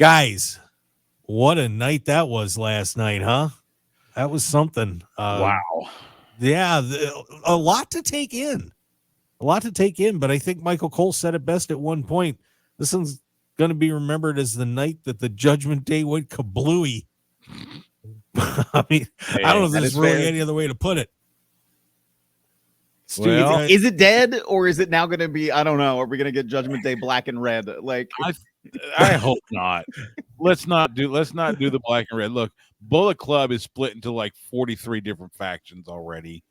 Guys, what a night that was last night, huh? That was something. Wow. Yeah, a lot to take in. A lot to take in, but I think Michael Cole said it best at one point. This one's going to be remembered as the night that the Judgment Day went kablooey. I mean, I don't know if there's really any other way to put it. Stu, is it dead, or is it now going to be, I don't know, are we going to get Judgment Day black and red? Like, I hope not. Let's not do the black and red. Look, Bullet Club is split into like 43 different factions already,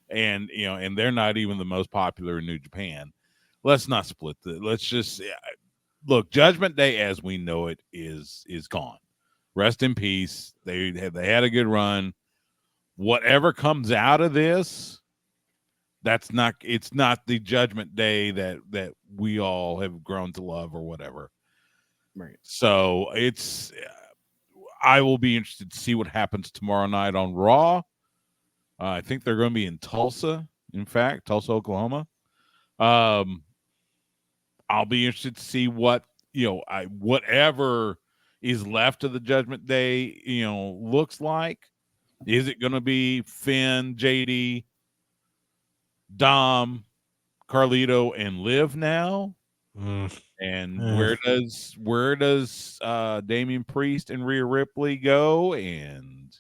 and and they're not even the most popular in New Japan. Let's not split let's just look. Judgment Day as we know it is gone. Rest in peace. They had a good run. Whatever comes out of this, it's not the Judgment Day that we all have grown to love or whatever. Right. So I will be interested to see what happens tomorrow night on Raw. I think they're going to be in Tulsa. In fact, Tulsa, Oklahoma. I'll be interested to see what whatever is left of the Judgment Day looks like. Is it going to be Finn, JD, Dom, Carlito, and Liv now? And where does Damian Priest and Rhea Ripley go? And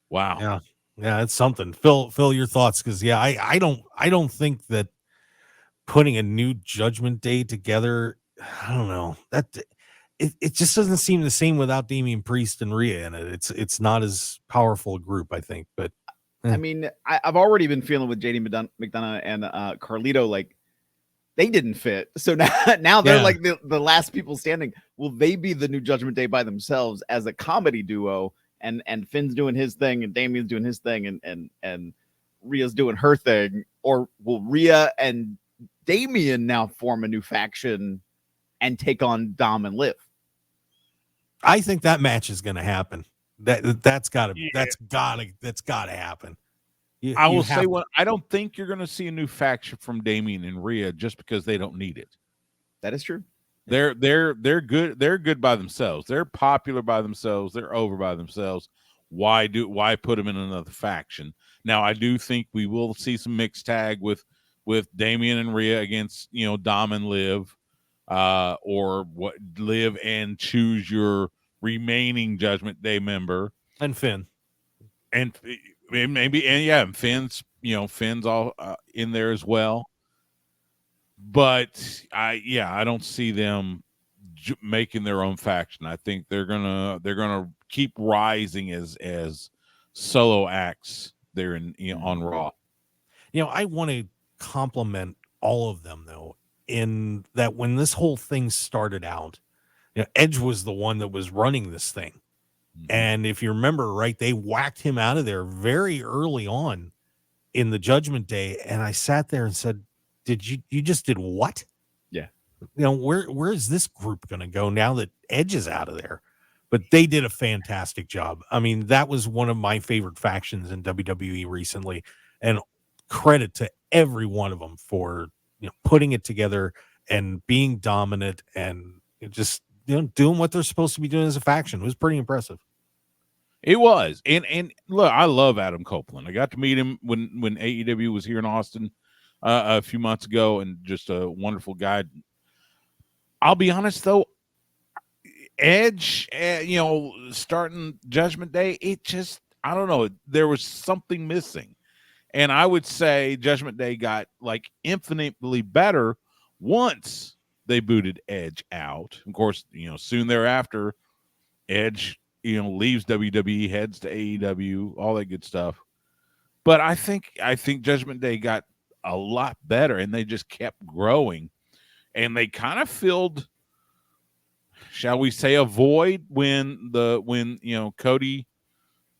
wow, yeah, it's something. Phil, your thoughts, because I don't think that putting a new Judgment Day together, I don't know, that it just doesn't seem the same without Damian Priest and Rhea in it. It's not as powerful a group, I think. But I mean, I've already been feeling with JD McDonough and Carlito, like, they didn't fit. So now they're like the last people standing. Will they be the new Judgment Day by themselves as a comedy duo? And Finn's doing his thing and Damian's doing his thing and Rhea's doing her thing? Or will Rhea and Damian now form a new faction and take on Dom and Liv? I think that match is going to happen. That's got to happen. I will say I don't think you're going to see a new faction from Damian and Rhea just because they don't need it. That is true. They're good. They're good by themselves. They're popular by themselves. They're over by themselves. Why put them in another faction? Now, I do think we will see some mixed tag with Damian and Rhea against Dom and Liv, or what Liv and choose your remaining Judgment Day member and Finn. And maybe, and Finn's all in there as well. But I don't see them making their own faction. I think they're gonna keep rising as solo acts there on Raw. I want to compliment all of them though, in that when this whole thing started out, Edge was the one that was running this thing. And if you remember right, they whacked him out of there very early on in the Judgment Day. And I sat there and said, you just did what? Yeah. Where is this group going to go now that Edge is out of there? But they did a fantastic job. I mean, that was one of my favorite factions in WWE recently, and credit to every one of them for putting it together and being dominant and just doing what they're supposed to be doing as a faction. It was pretty impressive. It was. And look, I love Adam Copeland. I got to meet him when AEW was here in Austin a few months ago, and just a wonderful guy. I'll be honest though, Edge, starting Judgment Day, it just, I don't know, there was something missing. And I would say Judgment Day got like infinitely better once they booted Edge out. Of course, soon thereafter, Edge, leaves WWE, heads to AEW, all that good stuff. But I think Judgment Day got a lot better, and they just kept growing, and they kind of filled, shall we say, a void when Cody,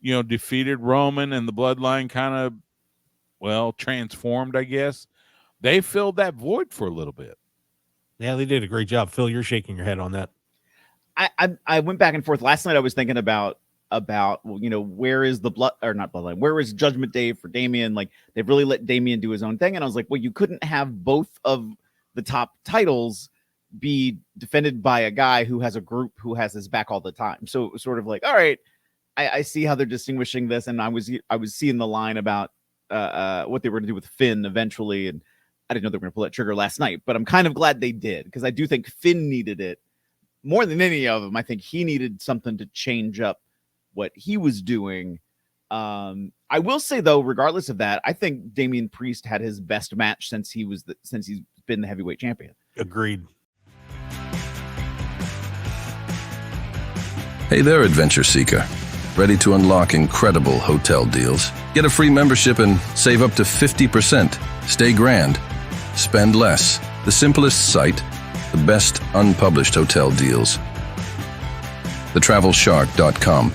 defeated Roman and the bloodline kind of, transformed, I guess. They filled that void for a little bit. Yeah, they did a great job. Phil, you're shaking your head on that. I went back and forth. Last night I was thinking about where is the bloodline? Where is Judgment Day for Damian? Like, they've really let Damian do his own thing. And I was like, well, you couldn't have both of the top titles be defended by a guy who has a group who has his back all the time. So it was sort of like, all right, I see how they're distinguishing this. And I was seeing the line about what they were going to do with Finn eventually. And I didn't know they were going to pull that trigger last night, but I'm kind of glad they did, because I do think Finn needed it more than any of them. I think he needed something to change up what he was doing. I will say, though, regardless of that, I think Damian Priest had his best match since he's been the heavyweight champion. Agreed. Hey there, adventure seeker. Ready to unlock incredible hotel deals? Get a free membership and save up to 50%. Stay grand. Spend less. The simplest site. The best unpublished hotel deals. TheTravelShark.com.